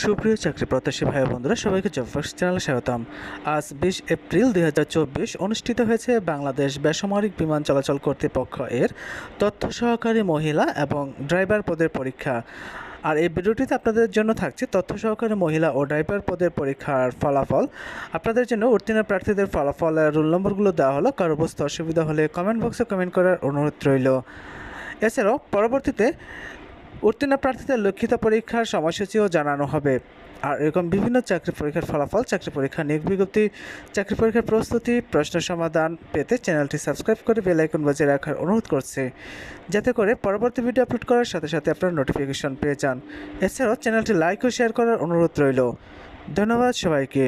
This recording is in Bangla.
সুপ্রিয় চাকরি প্রত্যাশী ভাই বন্ধুরা সবাইকে জব ফার্স্ট চ্যানেলে স্বাগতম। আজ 20 এপ্রিল 2024 অনুষ্ঠিত হয়েছে বাংলাদেশ বেসামরিক বিমান চলাচল কর্তৃপক্ষ এর তথ্য সহকারী মহিলা এবং ড্রাইভার পদের পরীক্ষা। আর এই ভিডিওটিতে আপনাদের জন্য থাকছে তথ্য সহকারী মহিলা ও ড্রাইভার পদের পরীক্ষার ফলাফল। আপনাদের জন্য উত্তীর্ণ প্রার্থীদের ফলাফলের রোল নম্বরগুলো দেওয়া হলো। কারো বুঝতে অসুবিধা হলে কমেন্ট বক্সে কমেন্ট করার অনুরোধ রইল। এছাড়াও পরবর্তীতে উত্তীর্ণ প্রার্থীদের লিখিত পরীক্ষার সময়সূচিও জানানো হবে। আর এরকম বিভিন্ন চাকরি পরীক্ষার ফলাফল, চাকরি পরীক্ষা নিয়োগ বিজ্ঞপ্তি, চাকরি পরীক্ষার প্রস্তুতি, প্রশ্ন সমাধান পেতে চ্যানেলটি সাবস্ক্রাইব করে বেল আইকন বাজিয়ে রাখার অনুরোধ করছে, যাতে করে পরবর্তী ভিডিও আপলোড করার সাথে সাথে আপনারা নোটিফিকেশন পেয়ে যান। এছাড়াও চ্যানেলটি লাইক ও শেয়ার করার অনুরোধ রইল। ধন্যবাদ সবাইকে।